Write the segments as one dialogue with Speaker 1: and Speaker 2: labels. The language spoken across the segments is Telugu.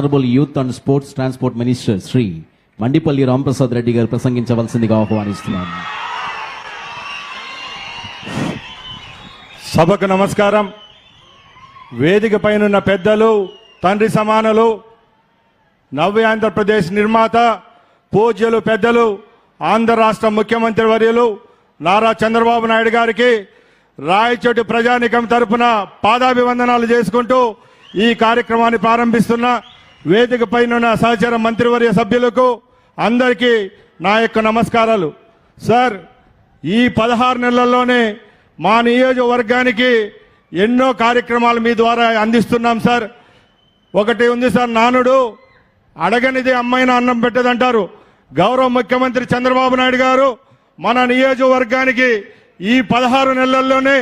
Speaker 1: Honorable Youth and Sports Transport Minister Sri Mandipalli Ramprasad Reddy గారు ప్రసంగించవలసిందిగా ఆహ్వానిస్తున్నాను.
Speaker 2: సభకు నమస్కారం. వేదిక పైనున్న పెద్దలు, తండ్రి సమానులు, నవ్య ఆంధ్రప్రదేశ్ నిర్మాత, పూజ్యులు పెద్దలు, ఆంధ్ర రాష్ట్ర ముఖ్యమంత్రి వర్యులు నారా చంద్రబాబు నాయుడు గారికి రాయచోటి ప్రజానికం తరపున పాదాభివందనాలు చేసుకుంటూ ఈ కార్యక్రమాన్ని ప్రారంభిస్తున్న వేదిక పైన సహచర మంత్రివర్య సభ్యులకు అందరికీ నా యొక్క నమస్కారాలు. సార్, ఈ 16 నెలల్లోనే మా నియోజకవర్గానికి ఎన్నో కార్యక్రమాలు మీ ద్వారా అందిస్తున్నాం సార్. ఒకటి ఉంది సార్, నానుడు అడగనిది అమ్మాయిన అన్నం పెట్టదంటారు. గౌరవ ముఖ్యమంత్రి చంద్రబాబు నాయుడు గారు మన నియోజకవర్గానికి ఈ 16 నెలల్లోనే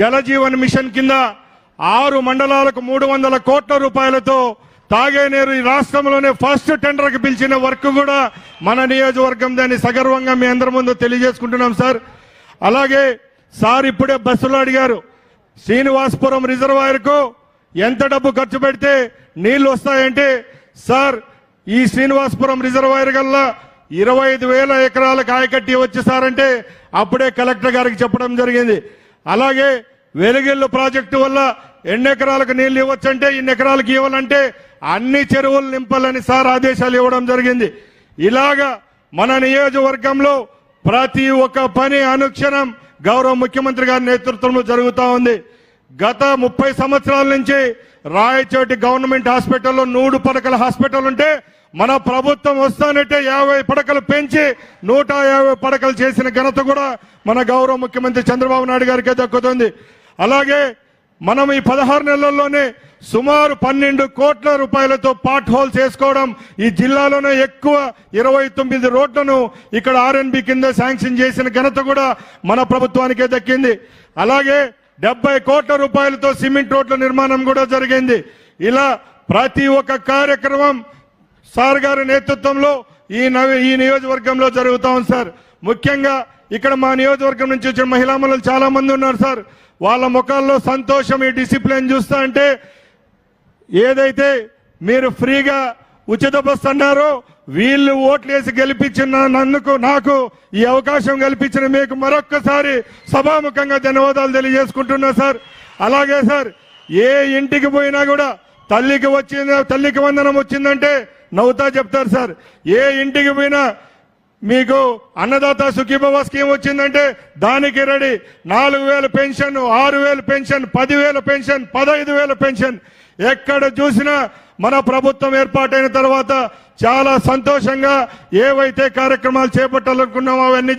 Speaker 2: జలజీవన్ మిషన్ కింద 6 మండలాలకు 300 కోట్ల రూపాయలతో తాగే నీరు ఈ రాష్ట్రంలోనే ఫస్ట్ టెండర్కి పిలిచిన వర్క్ కూడా మన నియోజకవర్గం దాన్ని సగర్వంగా మీ అందరి ముందు తెలియజేసుకుంటున్నాం సార్. అలాగే సార్ ఇప్పుడే బస్సులో అడిగారు, శ్రీనివాసపురం రిజర్వాయర్కు ఎంత డబ్బు ఖర్చు పెడితే నీళ్లు వస్తాయంటే, సార్ ఈ శ్రీనివాసపురం రిజర్వాయర్ కల్లా 25,000 ఎకరాలకు ఆయకట్టి వచ్చేసారంటే అప్పుడే కలెక్టర్ గారికి చెప్పడం జరిగింది. అలాగే వెలుగిల్లు ప్రాజెక్టు వల్ల ఎన్ని ఎకరాలకు నీళ్లు ఇవ్వచ్చంటే ఇన్ని ఎకరాలకు ఇవ్వాలంటే అన్ని చెరువులు నింపాలని సార్ ఆదేశాలు ఇవ్వడం జరిగింది. ఇలాగా మన నియోజకవర్గంలో ప్రతి ఒక్క పని అనుక్షణం గౌరవ ముఖ్యమంత్రి గారి నేతృత్వంలో జరుగుతూ ఉంది. గత 30 సంవత్సరాల నుంచి రాయచోటి గవర్నమెంట్ హాస్పిటల్లో 100 పడకల హాస్పిటల్ ఉంటే మన ప్రభుత్వం వస్తానంటే 50 పడకలు పెంచి 150 పడకలు చేసిన ఘనత కూడా మన గౌరవ ముఖ్యమంత్రి చంద్రబాబు నాయుడు గారికి దక్కుతుంది. అలాగే మనం ఈ 16 నెలల్లోనే సుమారు 12 కోట్ల రూపాయలతో పాట్ హోల్స్ వేసుకోవడం, ఈ జిల్లాలోనే ఎక్కువ 29 రోడ్లను ఇక్కడ ఆర్ఎన్బి కింద శాంక్షన్ చేసిన ఘనత కూడా మన ప్రభుత్వానికే దక్కింది. అలాగే 70 కోట్ల రూపాయలతో సిమెంట్ రోడ్ల నిర్మాణం కూడా జరిగింది. ఇలా ప్రతి ఒక్క కార్యక్రమం సార్ గారి నేతృత్వంలో ఈ నియోజకవర్గంలో జరుగుతా ఉంది సార్. ముఖ్యంగా ఇక్కడ మా నియోజకవర్గం నుంచి వచ్చిన మహిళా మనులు చాలా మంది ఉన్నారు సార్. వాళ్ళ ముఖాల్లో సంతోషం, ఈ డిసిప్లిన్ చూస్తా అంటే, ఏదైతే మీరు ఫ్రీగా ఉచిత బస్సు అన్నారో వీళ్ళు ఓట్లేసి గెలిపించిన నాకు ఈ అవకాశం కల్పించిన మీకు మరొక్కసారి సభాముఖంగా ధన్యవాదాలు తెలియజేసుకుంటున్నా సార్. అలాగే సార్, ఏ ఇంటికి పోయినా కూడా తల్లికి వందనం వచ్చిందంటే నవ్వుతా చెప్తారు సార్. ఏ ఇంటికి పోయినా మీకు అన్నదాత సుఖీభవ స్కీమ్ వచ్చిందంటే దానికి ready. 4,000 pension, 6,000 pension, 10,000 pension, 15,000 pension. ఎక్కడ చూసినా మన ప్రభుత్వం ఏర్పాటైన తర్వాత చాలా సంతోషంగా ఏవైతే కార్యక్రమాలు చేపట్టాలనుకున్నామో అవన్నీ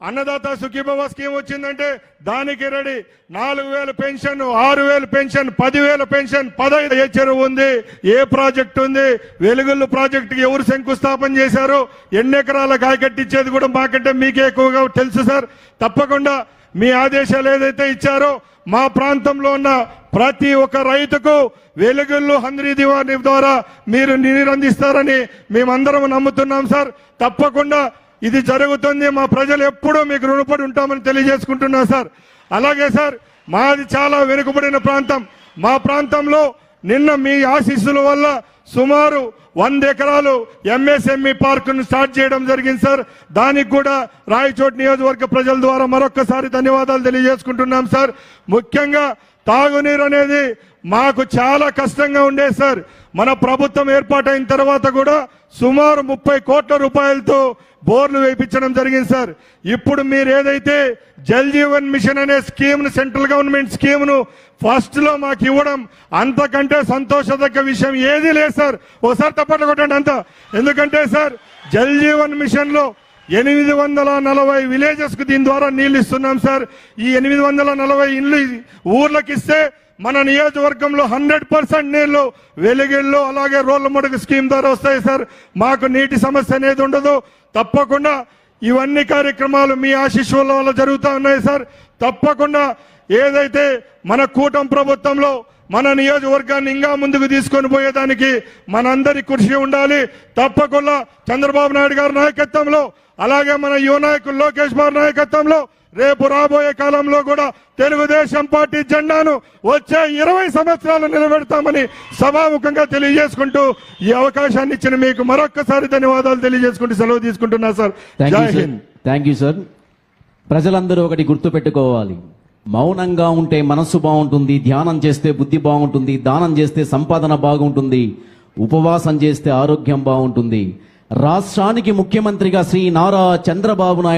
Speaker 2: అన్నదాత సుఖీభవ స్కీమ్ వచ్చిందంటే దానికి రెడీ. 4,000 పెన్షన్, 6,000 పెన్షన్, 10,000 పెన్షన్, 15 ఏ చెరువు ఉంది, ఏ ప్రాజెక్ట్ ఉంది, వెలుగుళ్ళు ప్రాజెక్టుకి ఎవరు శంకుస్థాపన చేశారు, ఎన్ని ఎకరాల కాయకట్టించేది కూడా మాకంటే మీకే ఎక్కువగా తెలుసు సార్. తప్పకుండా మీ ఆదేశాలు ఏదైతే ఇచ్చారో మా ప్రాంతంలో ఉన్న ప్రతి ఒక్క రైతుకు వెలుగుళ్ళు హంద్రీ దివాని ద్వారా మీరు నీరు అందిస్తారని మేమందరం నమ్ముతున్నాం సార్. తప్పకుండా ఇది జరుగుతుంది. మా ప్రజలు ఎప్పుడూ మీకు రుణపడి ఉంటామని తెలియజేసుకుంటున్నాం సార్. అలాగే సార్, మాది చాలా వెనుకబడిన ప్రాంతం. మా ప్రాంతంలో నిన్న మీ ఆశీస్సుల వల్ల సుమారు 100 ఎకరాలు ఎంఎస్ఎంఈ పార్కును స్టార్ట్ చేయడం జరిగింది సార్. దానికి కూడా రాయచోటి నియోజకవర్గ ప్రజల ద్వారా మరొక్కసారి ధన్యవాదాలు తెలియజేసుకుంటున్నాం సార్. ముఖ్యంగా తాగునీరు అనేది మాకు చాలా కష్టంగా ఉండేది సార్. మన ప్రభుత్వం ఏర్పాటైన తర్వాత కూడా సుమారు 30 కోట్ల రూపాయలతో బోర్లు వేయించడం జరిగింది సార్. ఇప్పుడు మీరు ఏదైతే జల్ జీవన్ మిషన్ అనే స్కీమ్ను, సెంట్రల్ గవర్నమెంట్ స్కీమ్ను ఫస్ట్ లో మాకు ఇవ్వడం అంతకంటే సంతోషదగ్గ విషయం ఏదీ లేదు సార్. ఒకసారి తప్పట్లు కొట్టండి అంతా. ఎందుకంటే సార్, జల్ జీవన్ మిషన్ లో 840 విలేజెస్ కు దీని ద్వారా నీళ్లు ఇస్తున్నాం సార్. ఈ 840 ఇళ్ళు ఊర్లకు ఇస్తే మన నియోజకవర్గంలో 100% నీళ్లు వెలుగిళ్ళు అలాగే రోడ్ల మడుగు స్కీమ్ ద్వారా వస్తాయి సార్. మాకు నీటి సమస్య అనేది ఉండదు. తప్పకుండా ఇవన్నీ కార్యక్రమాలు మీ ఆశీస్సుల వల్ల జరుగుతూ ఉన్నాయి సార్. తప్పకుండా ఏదైతే మన కూటమి ప్రభుత్వంలో మన నియోజకవర్గాన్ని ఇంకా ముందుకు తీసుకొని పోయేదానికి మనందరి కృషి ఉండాలి. తప్పకుండా చంద్రబాబు నాయుడు గారి నాయకత్వంలో, అలాగే మన యువ నాయకులు లోకేష్ బాబు నాయకత్వంలో రేపు రాబోయే కాలంలో కూడా తెలుగుదేశం పార్టీ జెండాను వచ్చే 20 సంవత్సరాలు నిలబెడతామని సభాముఖంగా తెలియజేసుకుంటూ ఈ అవకాశాన్ని ఇచ్చిన మీకు మరొక్కసారి ధన్యవాదాలు తెలియజేసుకుంటూ సెలవు తీసుకుంటున్నా సార్. జై హింద్.
Speaker 1: Thank you sir. ప్రజలందరూ ఒకటి గుర్తు పెట్టుకోవాలి. మౌనంగా ఉంటే మనస్సు బాగుంటుంది, ధ్యానం చేస్తే బుద్ధి బాగుంటుంది, దానం చేస్తే సంపాదన బాగుంటుంది, ఉపవాసం చేస్తే ఆరోగ్యం బాగుంటుంది. రాష్ట్రానికి ముఖ్యమంత్రిగా శ్రీ నారా చంద్రబాబు నాయుడు